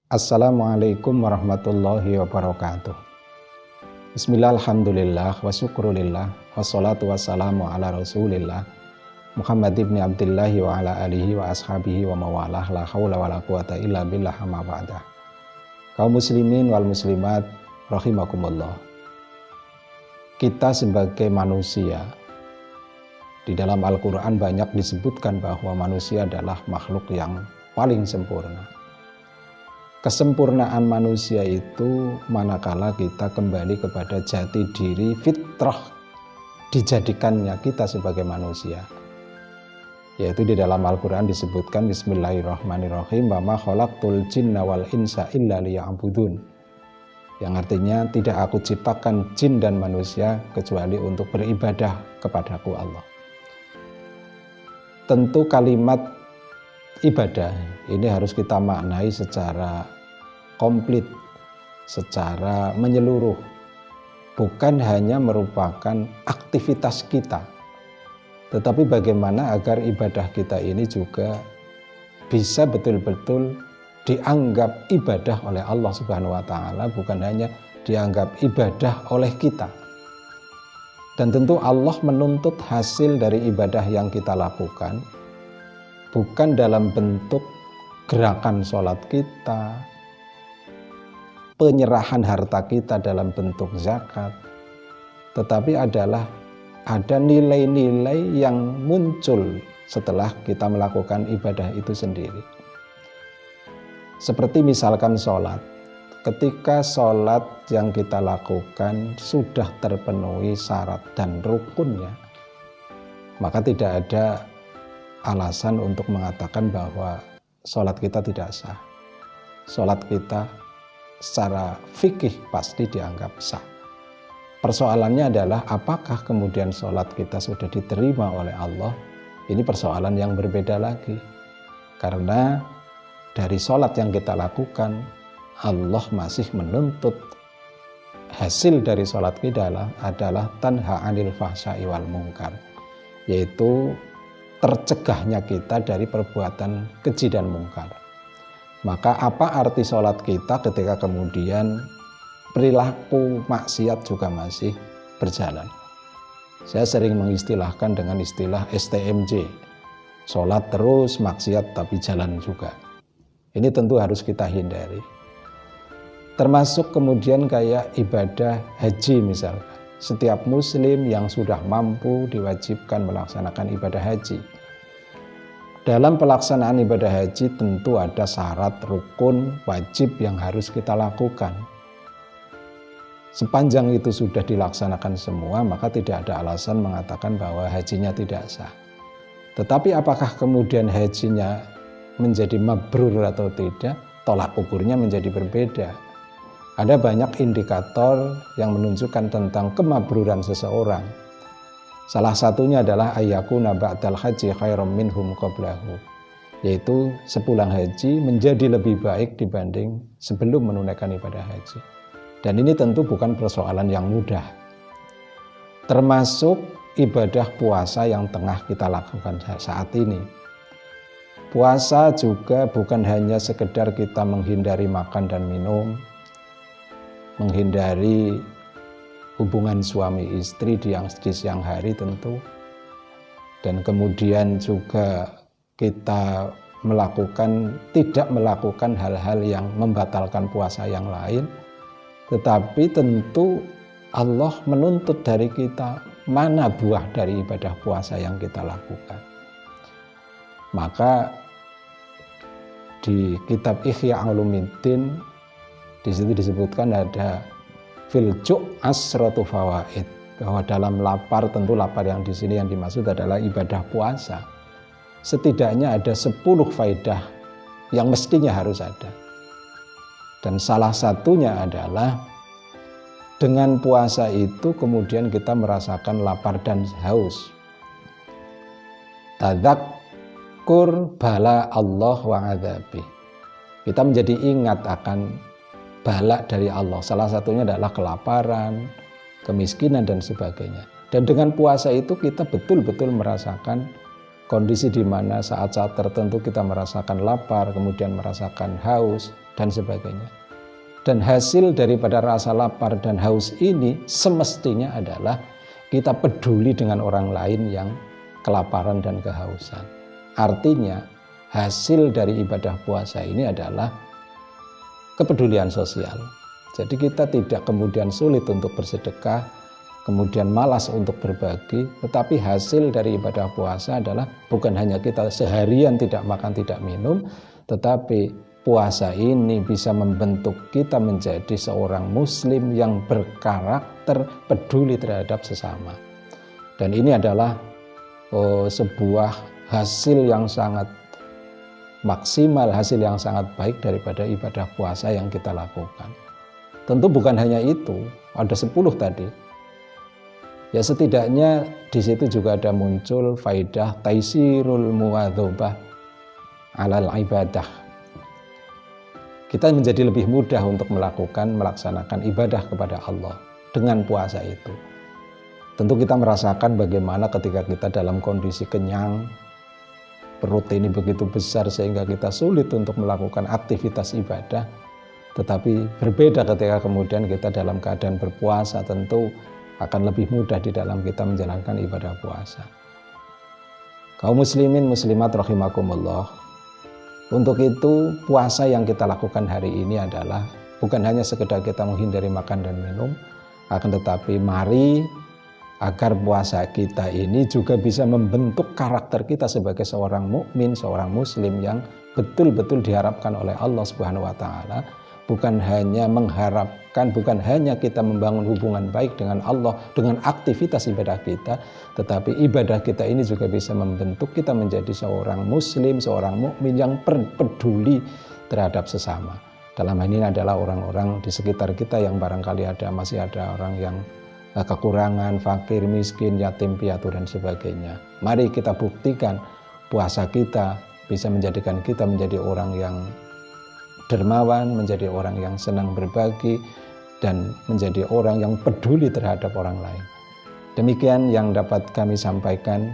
Assalamualaikum warahmatullahi wabarakatuh. Bismillah, alhamdulillah, wa syukrulillah, wassalatu wassalamu ala rasulillah Muhammad ibn Abdillahi wa ala alihi wa ashabihi wa mawalah, la hawla wa la quwata illa billah amma ba'dah. Kaum muslimin wal muslimat rahimakumullah. Kita sebagai manusia, di dalam Al-Quran banyak disebutkan bahwa manusia adalah makhluk yang paling sempurna. Kesempurnaan manusia itu manakala kita kembali kepada jati diri fitrah dijadikannya kita sebagai manusia, yaitu di dalam Al-Quran disebutkan Bismillahirrahmanirrahim, wa ma khalaqtul jinna wal insa illa liya'budun, yang artinya tidak aku ciptakan jin dan manusia kecuali untuk beribadah kepadaku Allah. Tentu kalimat ibadah ini harus kita maknai secara komplit, secara menyeluruh, bukan hanya merupakan aktivitas kita, tetapi bagaimana agar ibadah kita ini juga bisa betul-betul dianggap ibadah oleh Allah Subhanahu wa Ta'ala, bukan hanya dianggap ibadah oleh kita. Dan tentu Allah menuntut hasil dari ibadah yang kita lakukan bukan dalam bentuk gerakan sholat kita, penyerahan harta kita dalam bentuk zakat, tetapi adalah ada nilai-nilai yang muncul setelah kita melakukan ibadah itu sendiri. Seperti misalkan sholat, ketika sholat yang kita lakukan sudah terpenuhi syarat dan rukunnya, maka tidak ada alasan untuk mengatakan bahwa sholat kita tidak sah. Sholat kita secara fikih pasti dianggap sah. Persoalannya adalah apakah kemudian sholat kita sudah diterima oleh Allah? Ini persoalan yang berbeda lagi. Karena dari sholat yang kita lakukan, Allah masih menuntut hasil dari sholat kita adalah tanha 'anil fahsya'i wal munkar, yaitu tercegahnya kita dari perbuatan keji dan mungkar. Maka apa arti sholat kita ketika kemudian perilaku maksiat juga masih berjalan? Saya sering mengistilahkan dengan istilah STMJ, sholat terus maksiat tapi jalan juga. Ini tentu harus kita hindari. Termasuk kemudian kayak ibadah haji misalkan. Setiap muslim yang sudah mampu diwajibkan melaksanakan ibadah haji. Dalam pelaksanaan ibadah haji tentu ada syarat rukun wajib yang harus kita lakukan. Sepanjang itu sudah dilaksanakan semua, maka tidak ada alasan mengatakan bahwa hajinya tidak sah. Tetapi apakah kemudian hajinya menjadi mabrur atau tidak? Tolak ukurnya menjadi berbeda. Ada banyak indikator yang menunjukkan tentang kemabruran seseorang. Salah satunya adalah ayyakuna ba'dal haji khairam minhum qablahu, yaitu sepulang haji menjadi lebih baik dibanding sebelum menunaikan ibadah haji. Dan ini tentu bukan persoalan yang mudah. Termasuk ibadah puasa yang tengah kita lakukan saat ini. Puasa juga bukan hanya sekedar kita menghindari makan dan minum, menghindari hubungan suami istri di siang hari tentu, dan kemudian juga kita tidak melakukan hal-hal yang membatalkan puasa yang lain, tetapi tentu Allah menuntut dari kita mana buah dari ibadah puasa yang kita lakukan. Maka di kitab Ihya Ulumuddin di situ disebutkan ada fil ju' asratu fawaid, bahwa dalam lapar, tentu lapar yang di sini yang dimaksud adalah ibadah puasa, setidaknya ada 10 faedah yang mestinya harus ada. Dan salah satunya adalah dengan puasa itu kemudian kita merasakan lapar dan haus. Tadzakkur bala Allah wa adzabi. Kita menjadi ingat akan bala dari Allah. Salah satunya adalah kelaparan, kemiskinan dan sebagainya. Dan dengan puasa itu kita betul-betul merasakan kondisi di mana saat-saat tertentu kita merasakan lapar, kemudian merasakan haus, dan sebagainya. Dan hasil daripada rasa lapar dan haus ini semestinya adalah kita peduli dengan orang lain yang kelaparan dan kehausan. Artinya hasil dari ibadah puasa ini adalah kepedulian sosial. Jadi kita tidak kemudian sulit untuk bersedekah, kemudian malas untuk berbagi, tetapi hasil dari ibadah puasa adalah bukan hanya kita seharian tidak makan tidak minum, tetapi puasa ini bisa membentuk kita menjadi seorang muslim yang berkarakter peduli terhadap sesama. Dan ini adalah sebuah hasil yang sangat maksimal, hasil yang sangat baik daripada ibadah puasa yang kita lakukan. Tentu bukan hanya itu, ada 10 tadi. Ya setidaknya di situ juga ada muncul faidah taisirul muwadzabah alal ibadah. Kita menjadi lebih mudah untuk melaksanakan ibadah kepada Allah dengan puasa itu. Tentu kita merasakan bagaimana ketika kita dalam kondisi kenyang, perut ini begitu besar sehingga kita sulit untuk melakukan aktivitas ibadah. Tetapi berbeda ketika kemudian kita dalam keadaan berpuasa, tentu akan lebih mudah di dalam kita menjalankan ibadah puasa. Kaum muslimin muslimat rahimakumullah. Untuk itu puasa yang kita lakukan hari ini adalah bukan hanya sekedar kita menghindari makan dan minum, akan tetapi mari agar puasa kita ini juga bisa membentuk karakter kita sebagai seorang mukmin, seorang muslim yang betul-betul diharapkan oleh Allah Subhanahu wa taala. Bukan hanya mengharapkan, bukan hanya kita membangun hubungan baik dengan Allah dengan aktivitas ibadah kita, tetapi ibadah kita ini juga bisa membentuk kita menjadi seorang muslim, seorang mukmin yang peduli terhadap sesama. Dalam hal ini adalah orang-orang di sekitar kita yang barangkali masih ada orang yang kekurangan, fakir, miskin, yatim piatu dan sebagainya. Mari kita buktikan puasa kita bisa menjadikan kita menjadi orang yang dermawan, menjadi orang yang senang berbagi, dan menjadi orang yang peduli terhadap orang lain. Demikian yang dapat kami sampaikan.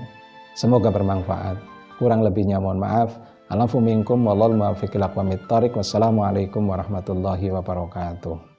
Semoga bermanfaat. Kurang lebihnya mohon maaf. Alafu minkum wallahul muwaffiq ila aqwamit thoriq. Wassalamualaikum warahmatullahi wabarakatuh.